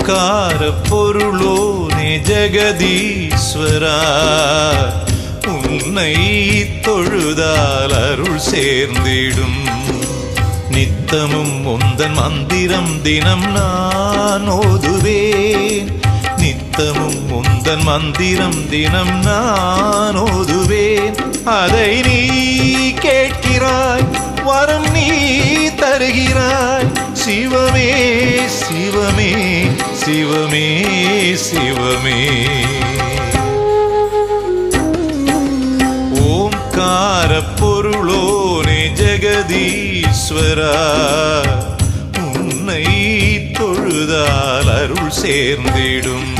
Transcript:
ஓங்கார பொருளோனே ஜெகதீஸ்வரா, உன்னை தொழுதால் அருள் சேர்ந்திடும். நித்தமும் உந்தன் மந்திரம் தினம் நான் ஓதுவேன். நித்தமும் உந்தன் மந்திரம் தினம் நான் ஓதுவேன். அதை நீ கேட்கிறாய், வரம் நீ தருகிறாய். சிவமே சிவமே சிவமே சிவமே. ஓம்கார பொருளோனே ஜெகதீஸ்வரா, உன்னை தொழுதால் அருள் சேர்ந்திடும்.